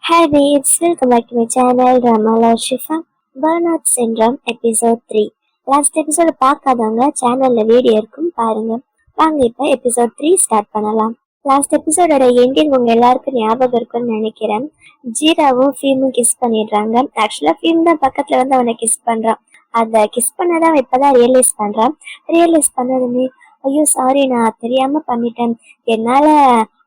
Hi babes, welcome back to my channel Ramala Shifa. Burnout Syndrome episode 3. Last எபிசோட பார்க்காதவங்க சேனல்ல video இருக்கும் பாருங்க. வாங்க இப்ப எபிசோட் 3 ஸ்டார்ட் பண்ணலாம். லாஸ்ட் எபிசோடோட எண்டிங் உங்க எல்லாருக்கும் ஞாபகம் இருக்கும்னு நினைக்கிறேன். ஜீராவும் ஃபீமும் கிஸ் பண்ணிடுறாங்க. ஆக்சுவலா ஃபீம் தான் பக்கத்துல வந்து அவனை கிஸ் பண்றான். அத கிஸ் பண்ணதான் இப்பதான் ரியலைஸ் பண்றான். ரியலைஸ் பண்ணதுமே ஐயோ சாரி நான் தெரியாம பண்ணிட்டேன், என்னால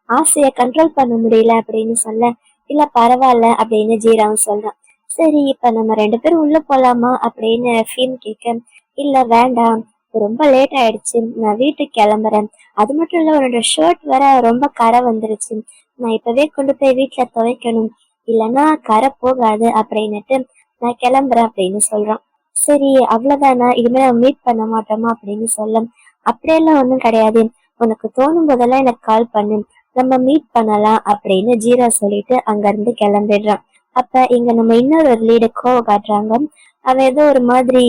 ஆசையை கண்ட்ரோல் பண்ண முடியல அப்படின்னு சொல்ல, இல்ல பரவாயில்ல அப்படின்னு ஜீராவும் சொல்றான். சரி இப்ப நம்ம 2 பேரும் உள்ள போலாமா அப்படின்னு ஃபீம் கேட்க, இல்ல வேண்டாம், ரொம்ப லேட் ஆயிடுச்சு, நான் வீட்டுக்கு கிளம்புறேன். அது மட்டும் இல்ல உன்னோட ஷர்ட் வேற ரொம்ப கரை வந்துருச்சு, நான் இப்பவே கொண்டு போய் வீட்டுல துவைக்கணும், இல்லைன்னா கரை போகாது அப்படின்னுட்டு நான் கிளம்புறேன் அப்படின்னு சொல்றான். சரி அவ்வளவுதானா, இனிமே நம்ம மீட் பண்ண மாட்டோமா அப்படின்னு சொல்ல, அப்படியெல்லாம் ஒண்ணும் கிடையாது, உனக்கு தோணும் போதெல்லாம் எனக்கு கால் பண்ணு, நம்ம மீட் பண்ணலாம் அப்படின்னு ஜீரா சொல்லிட்டு அங்க இருந்து கிளம்பிடுறான். அப்ப இங்க நம்ம இன்னொரு லீடு கோவ காட்டுறாங்க. அவன் ஏதோ ஒரு மாதிரி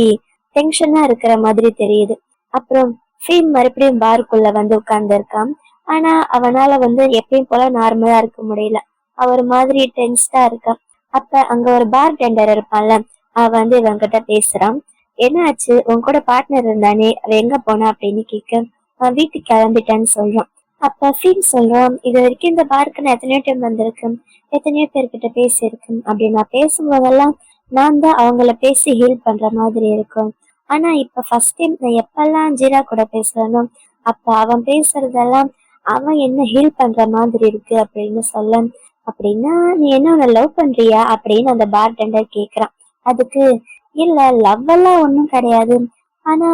டென்ஷனா இருக்கிற மாதிரி தெரியுது. அப்புறம் ஃபீம் மறுபடியும் பாருக்குள்ள வந்து உட்கார்ந்து இருக்கான். ஆனா அவனால வந்து எப்பயும் போல நார்மலா இருக்க முடியல, அவர் மாதிரி டென்ஸ்டா இருக்கான். அப்ப அங்க ஒரு பார் டெண்டர் இருப்பான்ல, அவன் வந்து இவன்கிட்ட பேசுறான். என்ன ஆச்சு, உன் கூட பார்ட்னர் இருந்தானே, அவ எங்க போனா அப்படின்னு கேட்க, அவன் வீட்டுக்கு கிளம்பிட்டான்னு சொல்றான். அப்ப ஃபீல் சொல்றான், இது வரைக்கும் இந்த பார்க்கு நான் எத்தனையோ டைம் வந்திருக்கேன், எத்தனையோ பேர்கிட்ட பேசியிருக்கேன், அப்படி நான் பேசும்போதெல்லாம் நான் தான் அவங்கள பேசி ஹீல் பண்ற மாதிரி இருக்கும். ஆனா இப்ப ஃபர்ஸ்ட் டைம் நான் எப்பெல்லாம் ஜீரா கூட பேசுறேனோ அப்ப அவன் பேசுறதெல்லாம் அவன் என்ன ஹீல் பண்ற மாதிரி இருக்கு அப்படின்னு சொல்ல, அப்படின்னா நீ என்ன அவனை லவ் பண்றியா அப்படின்னு அந்த பார் டெண்டர் கேக்குறான். அதுக்கு இல்ல லவ் எல்லாம் ஒண்ணும் கிடையாது, ஆனா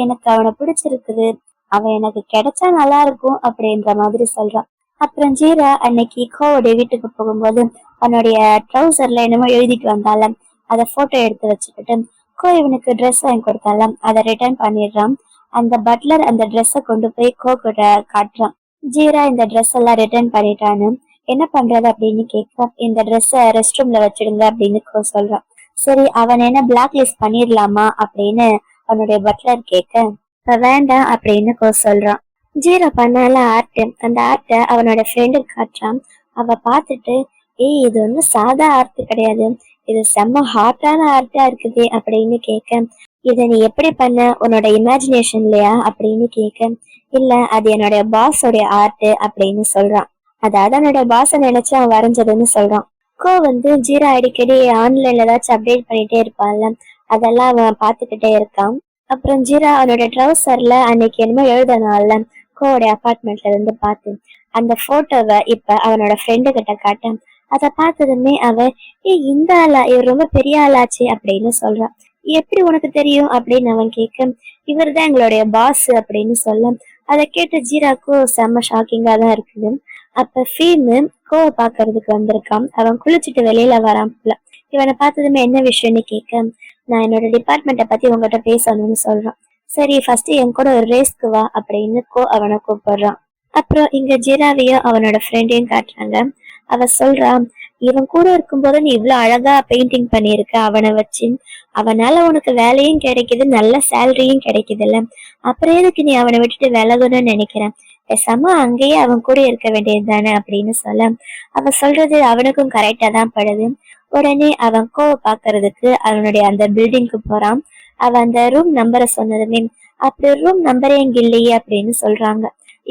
எனக்கு அவனை பிடிச்சிருக்குது, அவன் எனக்கு கிடைச்சா நல்லா இருக்கும் அப்படின்ற மாதிரி சொல்றான். அப்புறம் ஜீரா அன்னைக்கு கோவோட வீட்டுக்கு போகும்போது அவனுடைய ட்ரௌசர்ல என்னமோ எழுதிட்டு வந்தாலும் அதை போட்டோ எடுத்து வச்சுக்கிட்டு கோ இவனுக்கு ட்ரெஸ் வாங்கி கொடுத்தாலும் அதை ரிட்டர்ன் பண்ணிடுறான். அந்த பட்லர் அந்த ட்ரெஸ்ஸை கொண்டு போய் கோ கிட்ட காட்டுறான். ஜீரா இந்த ட்ரெஸ் எல்லாம் ரிட்டர்ன் பண்ணிட்டான்னு, என்ன பண்றது அப்படின்னு கேட்க, இந்த ட்ரெஸ்ஸை ரெஸ்ட் ரூம்ல வச்சிடுங்க அப்படின்னு கோ சொல்றான். சரி அவன் என்ன பிளாக் லிஸ்ட் பண்ணிடலாமா அப்படின்னு அவனுடைய பட்லர் கேட்க, வேண்டாம் அப்படின்னு கோ சொல்றான். ஜீரோ பண்ணால ஆர்ட், அந்த ஆர்ட்டை அவனோட ஃப்ரெண்டு காட்டுறான். அவ பார்த்துட்டு, ஏய் இது ஒன்றும் சாதா ஆர்ட் கிடையாது, இது செம்ம ஹாட்டான ஆர்ட்டா இருக்குது அப்படின்னு கேட்க, இதை நீ எப்படி பண்ண, உன்னோட இமேஜினேஷன்லயா அப்படின்னு கேட்க, இல்ல அது என்னோட பாஸோடைய ஆர்ட் அப்படின்னு சொல்றான். அதாவது அவனோட பாஸை நினைச்சு அவன் வரைஞ்சதுன்னு சொல்றான். கோ வந்து ஜீரா அடிக்கடி ஆன்லைன்ல ஏதாச்சும் அப்டேட் பண்ணிட்டே இருப்பான்ல, அதெல்லாம் அவன் பார்த்துக்கிட்டே இருக்கான். அப்புறம் ஜீரா அவனோட ட்ரௌசர்ல அன்னைக்கு என்னமோ எழுதனால கோவோட அபார்ட்மெண்ட்ல இருந்து பார்த்து அந்த போட்டோவை இப்ப அவனோட ஃப்ரெண்டு கிட்ட காட்ட, அதை பார்த்ததுமே அவன், இந்த ஆளா, இவர் ரொம்ப பெரிய ஆளாச்சு அப்படின்னு சொல்றான். எப்படி உனக்கு தெரியும் அப்படின்னு அவன் கேட்க, இவர் தான் எங்களுடைய பாஸ் அப்படின்னு சொல்ல, அதை கேட்டு ஜீராக்கும் செம்ம ஷாக்கிங்கா தான் இருக்குது. அப்ப ஃபீமு கோவ பாக்குறதுக்கு வந்திருக்கான். அவன் குளிச்சுட்டு வெளியில வரான். இவனை பார்த்ததுமே என்ன விஷயம்னு கேட்க, நான் என்னோட டிபார்ட்மெண்ட்டை பத்தி உங்ககிட்ட பேசணும்னு சொல்றான். சரி ஃபர்ஸ்ட் என் கூட ஒரு ரேஸ்க்கு வா அப்படின்னு அவனை கூப்பிடுறான். அப்புறம் இங்க ஜீராவையும் அவனோட ஃப்ரெண்டையும் காட்டுறாங்க. அவ சொல்றான், இவன் கூட இருக்கும்போது நீ இவ்வளவு அழகா பெயிண்டிங் பண்ணிருக்க அவனை வச்சு, அவனால உனக்கு வேலையும் கிடைக்குது, நல்ல சேலரியும் கிடைக்குதுல்ல, அப்புறம் எதுக்கு நீ அவனை விட்டுட்டு விலகணும்னு நினைக்கிறேன், பேசாம அங்கேயே அவன் கூட இருக்க வேண்டியது தானே அப்படின்னு சொல்ல, அவ சொல்றது அவனுக்கும் கரெக்டா தான் படுது. உடனே அவன் பாக்குறதுக்கு அவனுடைய அந்த பில்டிங்க்கு போறான். அவன் அந்த ரூம் நம்பரை சொன்னதுமே, அப்படி ரூம் நம்பரே இங்க இல்லையே அப்படின்னு சொல்றாங்க.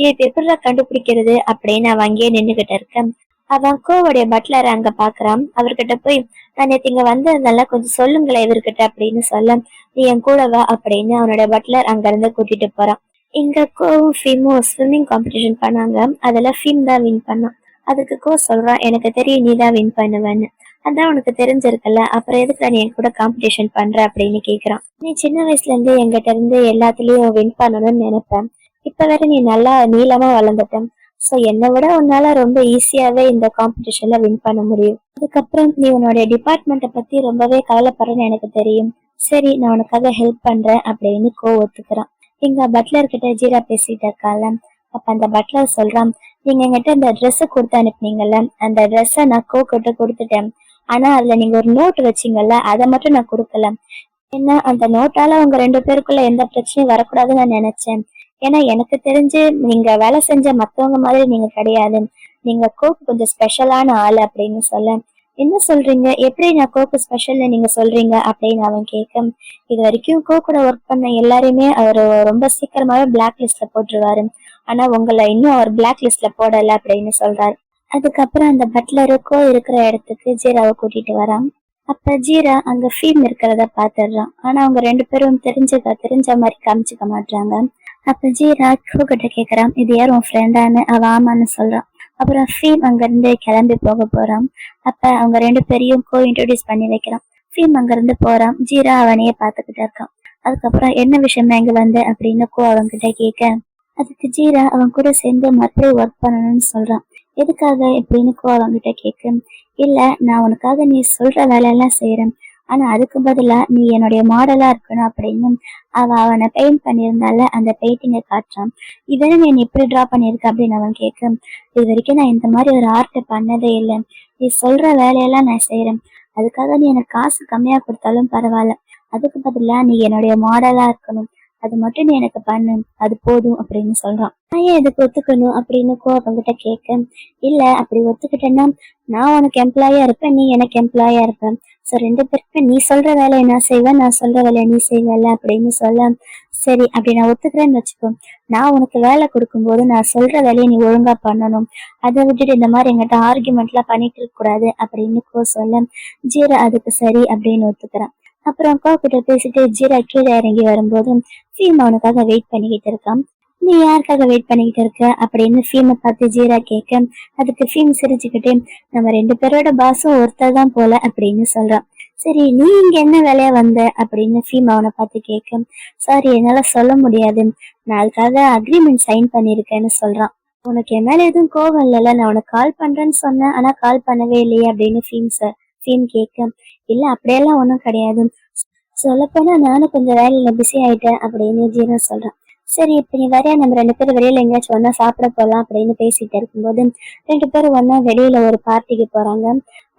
இது எப்படி கண்டுபிடிக்கிறது அப்படின்னு அவன் அங்கேயே நின்றுகிட்டு இருக்க, அவன் கோவுடைய பட்லர் அங்க பாக்குறான். அவர்கிட்ட போய், நான் நேற்று இங்க வந்ததுனால கொஞ்சம் சொல்லுங்களேன் இவர்கிட்ட அப்படின்னு சொல்ல, நீ என் கூட வா அப்படின்னு அவனோட பட்லர் அங்க இருந்து கூட்டிட்டு போறான். இங்க கோவும் ஃபீமும் ஸ்விம்மிங் காம்படிஷன் பண்ணாங்க. அதுல ஃபீம் தான் வின் பண்ணான். அதுக்கு சொல்றான், எனக்கு தெரியும் நீ தான் வின் பண்ணுவேன்னு, அதான் உனக்கு தெரிஞ்சிருக்கல, அப்புறம் எதுக்கு நீ என் கூட காம்படிஷன் பண்ற அப்படின்னு கேக்குறான். நீ சின்ன வயசுல இருந்து எங்கிட்ட இருந்து எல்லாத்துலயும் வின் பண்ணணும்னு நினைப்பேன், இப்ப வேற நீ நல்லா நீளமா வளர்ந்துட்ட, சோ என்னை விட உன்னால ரொம்ப ஈஸியாவே இந்த காம்படிஷன்ல வின் பண்ண முடியும். அதுக்கப்புறம் நீ உன்னுடைய டிபார்ட்மெண்ட்டை பத்தி ரொம்பவே கவலைப்படுறேன்னு எனக்கு தெரியும், சரி நான் உனக்காக ஹெல்ப் பண்றேன் அப்படின்னு ஒத்துக்கிறான். எங்க பட்லர் கிட்ட ஜீரா பேசிட்டு இருக்கால, அப்ப அந்த பட்லர் சொல்றான், நீங்க என்கிட்ட இந்த ட்ரெஸ் கொடுத்து அனுப்புனீங்கல்ல, அந்த ட்ரெஸ்ஸை நான் கிட்ட கொடுத்துட்டேன், ஆனா அதுல நீங்க ஒரு நோட் வச்சீங்கல்ல, அதை மட்டும் நான் கொடுக்கல, ஏன்னா அந்த நோட்டால உங்க 2 பேருக்குள்ள எந்த பிரச்சனையும் வரக்கூடாதுன்னு நான் நினைச்சேன், ஏன்னா எனக்கு தெரிஞ்சு நீங்க வேலை செஞ்ச மத்தவங்க மாதிரி நீங்க கிடையாது, நீங்க கொஞ்சம் ஸ்பெஷலான ஆளு அப்படின்னு சொல்ல, என்ன சொல்றீங்க, எப்படி நான் கோக்கு ஸ்பெஷல்னு நீங்க சொல்றீங்க அப்படின்னு அவன் கேட்க, இது வரைக்கும் கோ கூட ஒர்க் பண்ண எல்லாரையுமே அவர் ரொம்ப சீக்கிரமாவே பிளாக் லிஸ்ட்ல போட்டுருவாரு. ஆனா உங்களை இன்னும் அவர் பிளாக் லிஸ்ட்ல போடல அப்படின்னு சொல்றாரு. அதுக்கப்புறம் அந்த பட்லரு கோ இருக்கிற இடத்துக்கு ஜீராவை கூட்டிட்டு வரான். அப்ப ஜீரா அங்க ஃபீம் இருக்கிறத பாத்துடுறான். ஆனா அவங்க 2 பேரும் தெரிஞ்ச மாதிரி காமிச்சுக்க மாட்டாங்க. அப்ப ஜீரா கோ கிட்ட கேக்குறான், இது யார் உன் ஃப்ரெண்டான்னு? அவ ஆமான்னு சொல்றான். அப்புறம் ஃபீம் அங்க இருந்து கிளம்பி போக போறான். அப்ப அவங்க 2 பேரையும் கோ இன்ட்ரோடியூஸ் பண்ணி வைக்கிறான். ஃபீம் அங்க இருந்து போறான். ஜீரா அவனையே பாத்துக்கிட்டு இருக்கான். அதுக்கப்புறம் என்ன விஷயமா இங்க வந்த அப்படின்னு கோ அவன்கிட்ட கேட்க, அதுக்கு ஜீரா அவன் கூட சேர்ந்து மறுபடியும் ஒர்க் பண்ணணும்னு சொல்றான். எதுக்காக எப்படின்னு கோ அவன்கிட்ட கேட்க, இல்ல நான் உனக்காக நீ சொல்ற வேலையெல்லாம் செய்யறேன், ஆனா அதுக்கு பதிலா நீ என்னுடைய மாடலா இருக்கணும் அப்படின்னு அவனை பெயிண்ட் பண்ணியிருந்தால அந்த பெயிண்டிங்கை காட்டுறான். இதனை நீ எப்படி டிரா பண்ணியிருக்க அப்படின்னு அவன் கேட்க, இது வரைக்கும் நான் இந்த மாதிரி ஒரு ஆர்ட் பண்ணதே இல்லை, நீ சொல்ற வேலையெல்லாம் நான் செய்யறேன், அதுக்காக நீ எனக்கு காசு கம்மியா கொடுத்தாலும் பரவாயில்ல, அதுக்கு பதிலா நீ என்னுடைய மாடலா இருக்கணும், அது மட்டும் நீ எனக்கு பண்ணு, அது போதும் அப்படின்னு சொல்றான். நான் ஏன் இதுக்கு ஒத்துக்கணும் அப்படின்னு அவங்கிட்ட கேட்க, இல்ல அப்படி ஒத்துக்கிட்டேன்னா நான் உனக்கு எம்ப்ளாயா இருப்பேன், நீ எனக்கு எம்ப்ளாயா இருப்பேன், சோ 2 பேருக்கு நீ சொல்ற வேலையை நான் செய்வேன், நான் சொல்ற வேலையை நீ செய்வல அப்படின்னு சொல்ல, சரி அப்படி நான் ஒத்துக்கிறேன்னு வச்சுக்கோ, நான் உனக்கு வேலை கொடுக்கும் போது நான் சொல்ற வேலையை நீ ஒழுங்கா பண்ணணும், அதை விட்டுட்டு இந்த மாதிரி எங்கிட்ட ஆர்குமெண்ட் எல்லாம் பண்ணிட்டு இருக்க கூடாது அப்படின்னு சொல்ல, ஜீரா அதுக்கு சரி அப்படின்னு ஒத்துக்கிறான். அப்புறம் கோ கிட்ட பேசிட்டு ஜீரா கீழே இறங்கி வரும்போது ஃபீம் அவனுக்காக வெயிட் பண்ணிக்கிட்டு இருக்கான். நீ யாருக்காக வெயிட் பண்ணிக்கிட்டு இருக்க அப்படின்னு ஃபீமை பார்த்து ஜீரா கேட்க, அதுக்கு ஃபீம் சிரிச்சுக்கிட்டே, நம்ம 2 பேரோட பாஸும் ஒருத்தர் தான் போல அப்படின்னு சொல்றான். சரி நீ இங்க என்ன வேலையா வந்த அப்படின்னு ஃபீம் அவனை பார்த்து கேட்க, சாரி என்னால சொல்ல முடியாது, நான் அதுக்காக அக்ரிமெண்ட் சைன் பண்ணிருக்கேன்னு சொல்றான். உனக்கு என் மேல எதுவும் கோவம் இல்லைல்ல, நான் உனக்கு கால் பண்றேன்னு சொன்னேன் ஆனா கால் பண்ணவே இல்லையே அப்படின்னு ஃபீம் கேட்க, இல்ல அப்படியெல்லாம் ஒன்றும் கிடையாது, சொல்லப்போனா நானும் கொஞ்சம் வேலையில பிஸி ஆயிட்டேன் அப்படின்னு ஜீரா சொல்றான். சரி இப்ப நீ வரையா, நம்ம 2 பேரும் வெளியில எங்கேயாச்சும் ஒன்னா சாப்பிட போலாம் அப்படின்னு பேசிட்டு இருக்கும்போது 2 பேரும் ஒன்னா வெளியில ஒரு பார்ட்டிக்கு போறாங்க.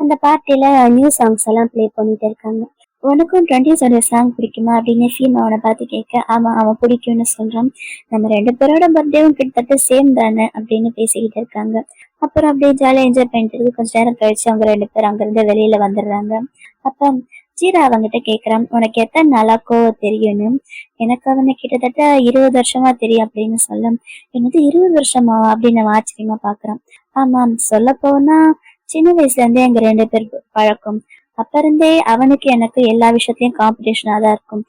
அந்த பார்ட்டில நியூ சாங்ஸ் எல்லாம் பிளே பண்ணிட்டு இருக்காங்க. உனக்கும் 20s சாங் பிடிக்குமா அப்படின்னு ஃபீம் அவனை பார்த்து கேட்க, ஆமா அவன் பிடிக்கும்னு சொல்றான். நம்ம 2 பேரோட பர்த்டேவும் கிட்டத்தட்ட சேம் தானே அப்படின்னு பேசிக்கிட்டு இருக்காங்க. அப்புறம் அப்படியே ஜாலியா என்ஜாய் பண்ணிட்டு இருக்கு. கொஞ்ச நேரம் கழிச்சு அவங்க 2 பேரும் அங்கிருந்து வெளியில வந்துடுறாங்க. அப்ப ஜீரா அவங்கிட்ட கேக்குறான், உனக்கு எத்தனை நாளா கோவம் தெரியும்னு. எனக்கு அவனை கிட்டத்தட்ட 20 வருஷமா தெரியும் அப்படின்னு சொல்ல, என்னது 20 வருஷமாவா அப்படின்னு அவன் ஆச்சரியமா பாக்குறான். ஆமாம், சொல்ல போனா சின்ன வயசுல இருந்தே எங்க 2 பேர் பழக்கம், அப்ப இருந்தே அவனுக்கு எனக்கு எல்லா விஷயத்தையும் காம்படிஷனா தான் இருக்கும்,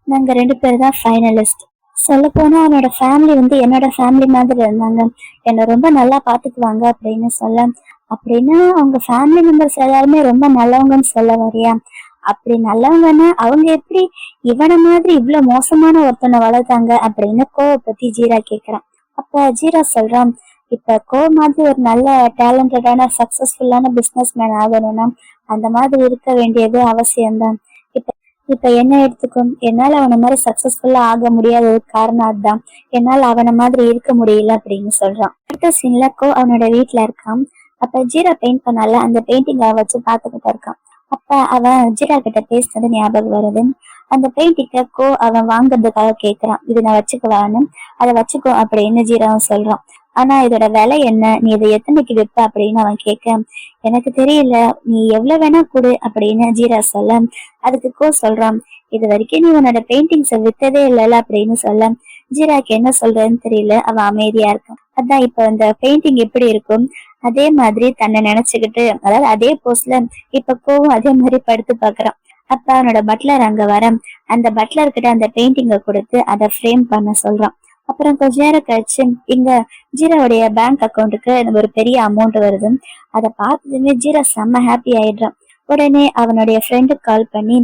நாங்க 2 பேர் தான் ஃபைனலிஸ்ட். சொல்ல போனா அவனோட ஃபேமிலி என்னோட ஃபேமிலி மாதிரி இருந்தாங்க, என்னை ரொம்ப நல்லா பாத்துக்குவாங்க அப்படின்னு சொல்ல, அப்படின்னா அவங்க ஃபேமிலி மெம்பர்ஸ் எல்லாருமே ரொம்ப நல்லவங்கன்னு சொல்ல வரியா? அப்படி நல்லவங்கன்னா அவங்க எப்படி இவனை மாதிரி இவ்வளவு மோசமான ஒருத்தனை வளர்த்தாங்க அப்படின்னு கோவ பத்தி ஜீரா கேக்குறான். அப்ப ஜீரா சொல்றான், இப்ப கோ மாதிரி ஒரு நல்ல டேலண்டடான சக்சஸ்ஃபுல்லான பிசினஸ் மேன் ஆகணும்னா அந்த மாதிரி இருக்க வேண்டியது அவசியம்தான். இப்ப இப்ப என்ன எடுத்துக்கும், என்னால அவனை மாதிரி சக்சஸ்ஃபுல்லா ஆக முடியாததுக்கு காரணம் அதுதான், என்னால அவனை மாதிரி இருக்க முடியல அப்படின்னு சொல்றான். அடுத்த சீன்ல கோ அவனோட வீட்டுல இருக்கான். அப்ப ஜீரா பெயிண்ட் பண்ணால அந்த பெயிண்டிங் வச்சு பாத்துக்கிட்டு இருக்கான். அப்ப அவன் ஜீரா கிட்ட பேசுனது ஞாபகம் வருது. அந்த பெயிண்டிங்க கோ அவன் வாங்குறதுக்காக கேக்குறான், இது நான் வச்சுக்குவான்னு. அதை வச்சுக்கோ அப்படின்னு ஜீராவும் சொல்றான். ஆனா இதோட விலை என்ன, நீ இதை எத்தனைக்கு விற்ப அப்படின்னு அவன் கேட்க, எனக்கு தெரியல, நீ எவ்வளவு வேணா கொடு அப்படின்னு ஜீரா சொல்ல, அதுக்கு கோ சொல்றான், இது வரைக்கும் நீ உன்னோட பெயிண்டிங்ஸ வித்ததே இல்லைல்ல அப்படின்னு சொல்ல, ஜீராக்கு என்ன சொல்றதுன்னு தெரியல, அவன் அமைதியா இருக்கான். அதான் இப்ப அந்த பெயிண்டிங் எப்படி இருக்கும் அதே மாதிரி தன்னை நினைச்சுக்கிட்டு, அதாவது அதே போஸ்ட்ல இப்ப கோவும் அதே மாதிரி படுத்து பாக்குறான். அப்ப அவனோட பட்லர் அங்க வர, அந்த பட்லர் கிட்ட அந்த பெயிண்டிங்க கொடுத்து அதை ஃப்ரேம் பண்ண சொல்றான். அப்புறம் கொஞ்ச நேரம் கழிச்சு இங்க ஜீராவுடைய பேங்க் அக்கௌண்ட்டுக்கு ஒரு பெரிய அமௌண்ட் வருது. அதை பார்த்ததுமே ஜீரா செம்ம ஹாப்பி ஆயிடுறான். உடனே அவனுடைய ஃப்ரெண்டுக்கு கால் பண்ணி,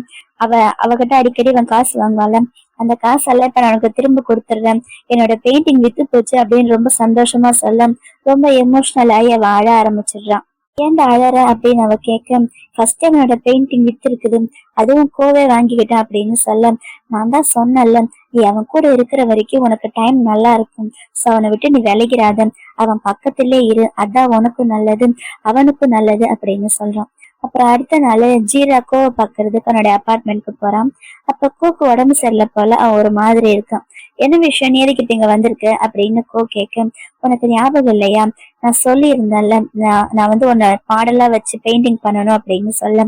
அவகிட்ட அடிக்கடி அவன் காசு வாங்குவான்ல, அந்த காசெல்லாம் இப்ப நான் உனக்கு திரும்ப கொடுத்துடுறேன், என்னோட பெயிண்டிங் வித்து போச்சு அப்படின்னு ரொம்ப சந்தோஷமா சொல்ல, ரொம்ப எமோஷனல் ஆகி அவன் அழ ஆரம்பிச்சிடுறான். ஏன்டா அழற அப்படின்னு அவ கேட்க, ஃபர்ஸ்ட் அவனோட பெயிண்டிங் வித்து இருக்குது, அதுவும் கோவே வாங்கிக்கிட்டான் அப்படின்னு சொல்ல, நான் தான் சொன்னல, நீ அவன் கூட இருக்கிற வரைக்கும் உனக்கு டைம் நல்லா இருக்கும், சோ அவனை விட்டு நீ விலகிறாத, அவன் பக்கத்திலே இரு, அதான் உனக்கும் நல்லது அவனுக்கும் நல்லது அப்படின்னு சொல்றான். அப்புறம் அடுத்த நாள் ஜீரா கோவை பாக்குறதுக்கு அவனுடைய அபார்ட்மெண்ட்க்கு போறான். அப்ப கோக்கு உடம்பு சரியில்லை போல, அவன் ஒரு மாதிரி இருக்கான். என்ன விஷயம், நீ எதுக்கு இப்ப இங்க வந்திருக்க அப்படின்னு கோ கேட்க, உனக்கு ஞாபகம் இல்லையா, நான் சொல்லி இருந்தேன்ல, நான் வந்து உன்னை மாடலா வச்சு பெயிண்டிங் பண்ணணும் அப்படின்னு சொல்ல,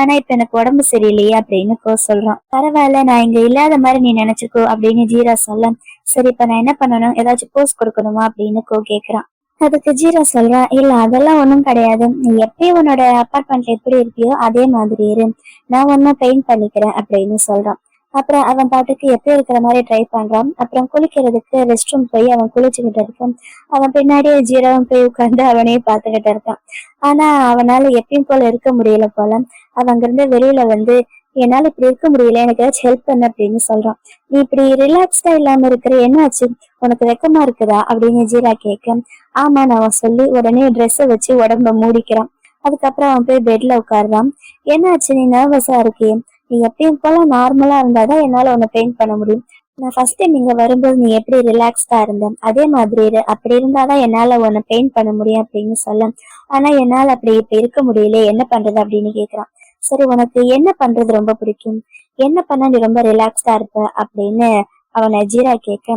ஆனா இப்ப எனக்கு உடம்பு சரியில்லையே அப்படின்னு கோ சொல்றான். பரவாயில்ல, நான் இங்க இல்லாத மாதிரி நீ நினைச்சுக்கோ அப்படின்னு ஜீரா சொல்ல, சரி இப்ப நான் என்ன பண்ணணும், ஏதாச்சும் போஸ் கொடுக்கணுமா அப்படின்னு கோ கேக்குறான். அதுக்கு ஜீரா சொல்றா, இல்ல அதெல்லாம் ஒண்ணும் கிடையாது, நீ எப்பயும் உன்னோட அபார்ட்மெண்ட்ல எப்படி இருப்பியோ அதே மாதிரி இரு, நான் ஒன்னும் பெயிண்ட் பண்ணிக்கிறேன் அப்படின்னு சொல்றான். அப்புறம் அவன் பாட்டுக்கு எப்பயும் இருக்கிற மாதிரி ட்ரை பண்றான். அப்புறம் குளிக்கிறதுக்கு ரெஸ்ட் ரூம் போய் அவன் குளிச்சுக்கிட்டு இருக்கான். அவன் பின்னாடியே ஜீராவும் போய் உட்கார்ந்து அவனையே பார்த்துக்கிட்டு இருக்கான். ஆனா அவனால எப்பயும் போல இருக்க முடியல போல. அவன் அங்கிருந்து வெளியில வந்து, என்னால இப்படி இருக்க முடியல, எனக்கு ஏதாச்சும் ஹெல்ப் பண்ணு அப்படின்னு சொல்றான். நீ இப்படி ரிலாக்ஸ்டா இல்லாம இருக்கிற, என்னாச்சு, உனக்கு வெக்கமா இருக்குதா அப்படின்னு ஜீரா கேட்க, ஆமா நான் சொல்லி உடனே ட்ரெஸ்ஸை வச்சு உடம்ப மூடிக்கிறான். அதுக்கப்புறம் அவன் போய் பெட்ல உட்காருறான். என்னாச்சு, நீ நர்வஸா இருக்கியே, நீ எப்பயும் போல நார்மலா இருந்தாதான் என்னால உன்னை பெயிண்ட் பண்ண முடியும். நான் ஃபர்ஸ்ட் டைம் இங்க வரும்போது நீ எப்படி ரிலாக்ஸ்டா இருந்த அதே மாதிரி இரு, அப்படி இருந்தாதான் என்னால உன்னை பெயிண்ட் பண்ண முடியும் அப்படின்னு சொல்ல, ஆனா என்னால அப்படி இப்ப இருக்க முடியல, என்ன பண்றது அப்படின்னு கேக்குறான். சரி உனக்கு என்ன பண்றது ரொம்ப பிடிக்கும், என்ன பண்ணா நீ ரொம்ப ரிலாக்ஸ்டா இருப்ப அப்படின்னு அவனை ஜீரா கேட்க,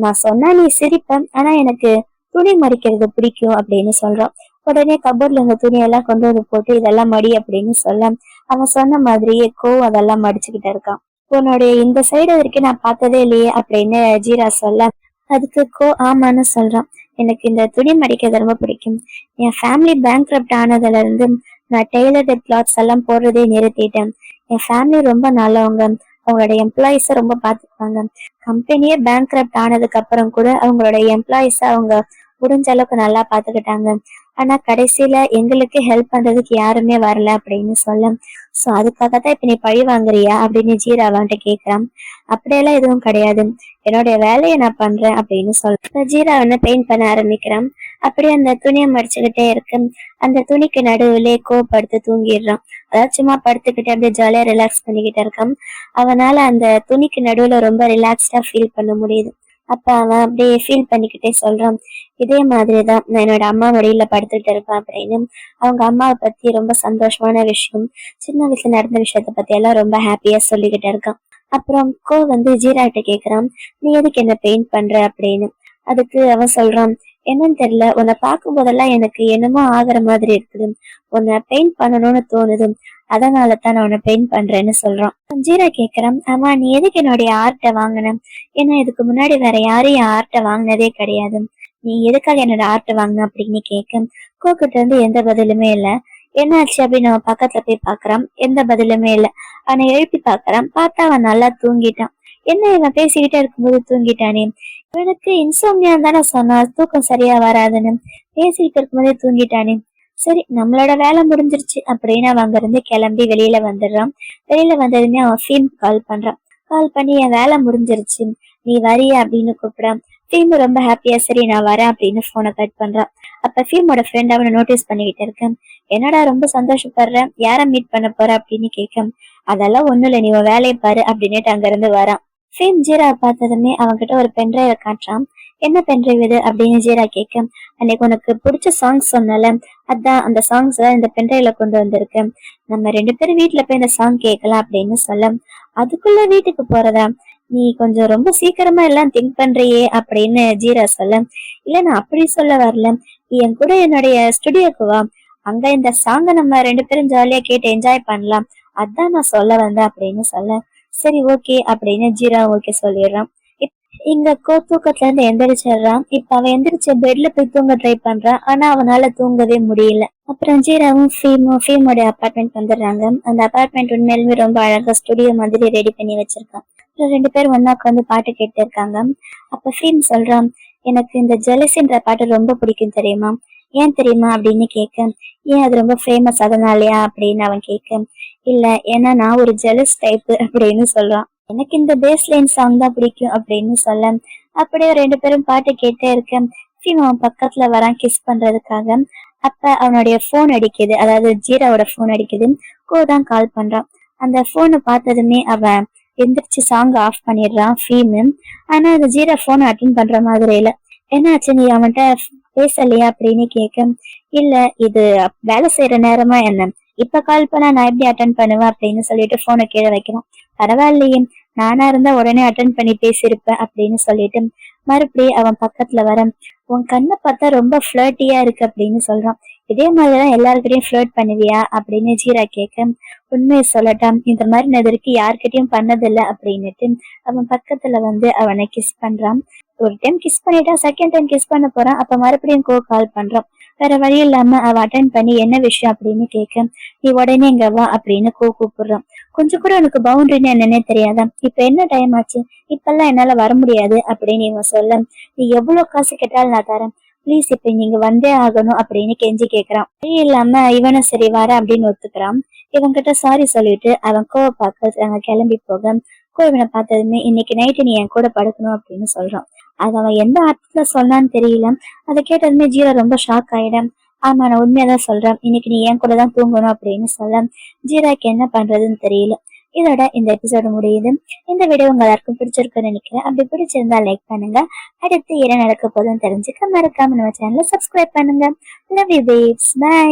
நான் சொன்னா நீ சிரிப்ப, ஆனா எனக்கு துணி மடிக்கிறது பிடிக்கும் அப்படின்னு சொல்றான். உடனே கபோர்ட்ல இருந்த துணியெல்லாம் கொண்டு வந்து போட்டு இதெல்லாம் மடி அப்படின்னு சொல்ல, அவன் சொன்ன மாதிரியே கோ அதெல்லாம் மடிச்சுக்கிட்டு இருக்கான். உன்னுடைய இந்த சைடு வரைக்கும் நான் பார்த்ததே இல்லையே அப்படின்னு ஜீரா சொல்ல, அதுக்கு கோ ஆமான்னு சொல்றான். எனக்கு இந்த துணி மடிக்கிறது ரொம்ப பிடிக்கும். என் ஃபேமிலி பேங்க்ரப்ட் ஆனதுல இருந்து நான் டெய்லர்டு கிளாத்ஸ் எல்லாம் போடுறதே நிறுத்திட்டேன். என் ஃபேமிலி ரொம்ப நல்லவங்க, அவங்களோட எம்ப்ளாயிஸ ரொம்ப பாத்துக்குவாங்க. கம்பெனியே பேங்க்ரப்ட் ஆனதுக்கு அப்புறம் கூட அவங்களோட எம்ப்ளாயிஸ அவங்க முடிஞ்ச அளவுக்கு நல்லா பாத்துக்கிட்டாங்க. ஆனா கடைசியில எங்களுக்கு ஹெல்ப் பண்றதுக்கு யாருமே வரல அப்படின்னு சொல்ல, சோ அதுக்காகத்தான் இப்ப நீ பழி வாங்குறியா அப்படின்னு ஜீரா அவன்கிட்ட கேக்குறான். அப்படியெல்லாம் எதுவும் கிடையாது, என்னுடைய வேலையை நான் பண்றேன் அப்படின்னு சொல்றேன். ஜீரா அவனை பெயிண்ட் பண்ண ஆரம்பிக்கிறான். அப்படியே அந்த துணியை மடிச்சுக்கிட்டே இருக்கு. அந்த துணிக்கு நடுவுலே கோப்படுத்து தூங்கிடுறான். அதாவது சும்மா படுத்துக்கிட்டே அப்படியே ஜாலியா ரிலாக்ஸ் பண்ணிக்கிட்டு இருக்கான். அவனால அந்த துணிக்கு நடுவுல ரொம்ப ரிலாக்ஸ்டா ஃபீல் பண்ண முடியுது. அப்ப அவன் அப்படியே ஃபீல் பண்ணிக்கிட்டே சொல்றான், இதே மாதிரிதான் நான் என்னோட அம்மா மடியில படுத்துட்டு இருப்பேன் அப்படின்னு. அவங்க அம்மாவை பத்தி ரொம்ப சந்தோஷமான விஷயம், சின்ன வயசுல நடந்த விஷயத்த பத்தி எல்லாம் ரொம்ப ஹாப்பியா சொல்லிக்கிட்டு இருக்கான். அப்புறம் கோ வந்து ஜீராட்ட கேக்குறான், நீ எதுக்கு என்ன பெயிண்ட் பண்ற அப்படின்னு. அதுக்கு அவன் சொல்றான், என்னன்னு தெரியல, உன்னை பார்க்கும் போதெல்லாம் எனக்கு என்னமோ ஆகுற மாதிரி இருக்குது, உன்னை பெயிண்ட் பண்ணணும்னு தோணுது, அதனாலதான் நான் உன்னை பெயிண்ட் பண்றேன்னு சொல்றான். ஜீரா கேக்குறான், ஆமா நீ எதுக்கு என்னுடைய ஆர்ட்டை வாங்கின, ஏன்னா இதுக்கு முன்னாடி வேற யாரும் என் ஆர்ட்டை வாங்கினதே கிடையாது, நீ எதுக்காக என்னோட ஆர்ட்டை வாங்கின அப்படின்னு கேட்க, கோக்கிட்ட இருந்து எந்த பதிலுமே இல்ல. என்னாச்சு அப்படின்னு அவன் பக்கத்துல போய் பாக்குறான், எந்த பதிலுமே இல்ல. அவனை எழுப்பி பாக்குறான், பார்த்தா அவன் நல்லா தூங்கிட்டான். என்ன இவன் பேசிக்கிட்டே இருக்கும்போது தூங்கிட்டானே, இவனுக்கு இன்சோம்னியா தானே சொன்னா தூக்கம் சரியா வராதுன்னு, பேசிக்கிட்டு இருக்கும்போதே தூங்கிட்டானே. சரி நம்மளோட வேலை முடிஞ்சிருச்சு அப்படின்னு அவன் அங்க இருந்து கிளம்பி வெளியில வந்துடுறான். வெளியில வந்ததுமே அவன் ஃபீம் கால் பண்றான். கால் பண்ணி என் வேலை முடிஞ்சிருச்சு, நீ வரிய அப்படின்னு கூப்பிடான். ஃபீம் ரொம்ப ஹாப்பியா சரி நான் வரேன் அப்படின்னு போனை கட் பண்றான். அப்ப ஃபீமோட ஃப்ரெண்ட் அவனை நோட்டீஸ் பண்ணிக்கிட்டு இருக்கேன். என்னடா ரொம்ப சந்தோஷப்படுற, யார மீட் பண்ண போற அப்படின்னு கேட்க, அதெல்லாம் ஒண்ணும் இல்ல, நீ வேலையை பாரு அப்படின்னுட்டு அங்க இருந்து வரான். ஃபீம் ஜீரா பார்த்ததுமே அவன்கிட்ட ஒரு பென்ட்ரைவ காட்டுறான். என்ன பென்ட்ரைவ் இது அப்படின்னு ஜீரா கேட்க, அன்னைக்கு உனக்கு பிடிச்ச சாங்ஸ் சொன்னல, அதான் அந்த சாங்ஸ் இந்த பென்ட்ரைவ்ல கொண்டு வந்திருக்கேன், நம்ம 2 பேரும் வீட்டுல போய் இந்த சாங் கேட்கலாம் அப்படின்னு சொல்ல, அதுக்குள்ள வீட்டுக்கு போறதா, நீ கொஞ்சம் ரொம்ப சீக்கிரமா எல்லாம் திங்க் பண்றியே அப்படின்னு ஜீரா சொல்ல, இல்ல நான் அப்படி சொல்ல வரல, நீ என் கூட என்னுடைய ஸ்டுடியோக்கு வா, அங்க இந்த சாங்க நம்ம 2 பேரும் ஜாலியா கேட்டு என்ஜாய் பண்ணலாம், அதான் நான் சொல்ல வந்தேன் அப்படின்னு சொல்ல, சரி ஓகே அப்படின்னு ஜீரா ஓகே சொல்லிடுறான். இங்க தூக்கத்துல இருந்து எந்திரிச்சிடுறான். இப்ப அவன் எந்திரிச்ச பெட்ல போய் தூங்க ட்ரை பண்றான், ஆனா அவனால தூங்கவே முடியல. அப்புறம் ஜீராவும் ஃபீமோட அபார்ட்மெண்ட் வந்துடுறாங்க. அந்த அபார்ட்மெண்ட் உண்மையிலுமே ரொம்ப அழகா ஸ்டுடியோ மாதிரி ரெடி பண்ணி வச்சிருக்கான். 2 பேரும் ஒன்னா உட்காந்து பாட்டு கேட்டு இருக்காங்க. அப்ப ஃபீம் சொல்றான், எனக்கு இந்த ஜெலசின்ற பாட்டு ரொம்ப பிடிக்கும் தெரியுமா, ஏன் தெரியுமா அப்படின்னு கேட்க, ஏன் அது ரொம்ப ஃபேமஸ் அதனாலயா அப்படின்னு அவன் கேட்க, இல்ல ஏன்னா நான் ஒரு ஜெலஸ் டைப் அப்படின்னு சொல்றான். எனக்கு இந்த பேஸ்லைன் சாங் தான் பிடிக்கும் அப்படின்னு சொல்ல, அப்படியே 2 பேரும் பாட்டு கேட்டே இருக்க ஃபீம் அவன் பக்கத்துல வரான் கிஸ் பண்றதுக்காக. அப்ப அவனுடைய போன் அடிக்குது, அதாவது ஜீராவோட போன் அடிக்குது. கோ தான் கால் பண்றான். அந்த போனை பார்த்ததுமே அவன் எந்திரிச்சு சாங் ஆஃப் பண்ணிடுறான் ஃபீமு. ஆனா அது ஜீரா போன் அட்டன் பண்ற மாதிரி இல்ல. என்னாச்சு, நீ அவன்கிட்ட பேசலையா அப்படின்னு கேட்க, இல்ல இது வேலை செய்யற நேரமா என்ன, இப்ப கால் பண்ணா நான் எப்படி அட்டன் பண்ணுவேன் அப்படின்னு சொல்லிட்டு போனை கீழே வைக்கிறான். பரவாயில்லையே, நானா இருந்தா உடனே அட்டன் பண்ணி பேசியிருப்பேன் அப்படின்னு சொல்லிட்டு மறுபடியும் அவன் பக்கத்துல வர, உன் கண்ணை பார்த்தா ரொம்ப ஃபிளர்ட்டியா இருக்கு அப்படின்னு சொல்றான். இதே மாதிரிதான் எல்லாருக்கிட்டையும் ஃபிளர்ட் பண்ணுவியா அப்படின்னு ஜீரா கேட்க, உண்மையை சொல்லட்டான், இந்த மாதிரி நான் இது வரைக்கும் யார்கிட்டயும் பண்ணதில்லை அப்படின்னுட்டு அவன் பக்கத்துல வந்து அவனை கிஸ் பண்றான். ஒரு டைம் கிஸ் பண்ணிட்டா செகண்ட் டைம் கிஸ் பண்ண போறான். அப்ப மறுபடியும் கால் பண்றான். வேற வழி இல்லாம அவ அட்டன் பண்ணி என்ன விஷயம் அப்படின்னு கேட்க, நீ உடனே இங்க வா அப்படின்னு கூப்பிடுறான். கொஞ்சம் கூட உனக்கு பவுண்டரின்னு என்னன்னே தெரியாதா? இப்ப என்ன டைம் ஆச்சு, இப்பெல்லாம் என்னால வர முடியாது அப்படின்னு இவன் சொல்ல, நீ எவ்வளவு காசு கேட்டாலும் நான் தரேன், ப்ளீஸ் இப்ப நீங்க வந்தே ஆகணும் அப்படின்னு கெஞ்சி கேக்குறான். வழி இல்லாம இவனும் சரி வர அப்படின்னு ஒத்துக்கிறான். இவன் கிட்ட சாரி சொல்லிட்டு அவன் கோவ பார்க்க அங்க கிளம்பி போக, இவனை பார்த்ததுமே இன்னைக்கு நைட்டு நீ என் கூட படுக்கணும் அப்படின்னு சொல்றான். அது அவன் எந்த அர்த்தத்துல சொன்னான்னு தெரியல. அதை கேட்டதுமே ஜீரா ரொம்ப ஷாக் ஆயிடும். ஆமா, நான் உண்மையாதான் சொல்றேன், இன்னைக்கு நீ என் கூட தான் தூங்கணும் அப்படின்னு சொல்ல ஜீராக்கு என்ன பண்றதுன்னு தெரியல. இதோட இந்த எபிசோடு முடியுது. இந்த வீடியோ உங்க எல்லாருக்கும் பிடிச்சிருக்குன்னு நினைக்கிறேன். அப்படி பிடிச்சிருந்தா லைக் பண்ணுங்க. அடுத்து என்ன நடக்க போதுன்னு தெரிஞ்சுக்க மறக்காம நம்ம சேனலை சப்ஸ்கிரைப் பண்ணுங்க. Love you babes. பை.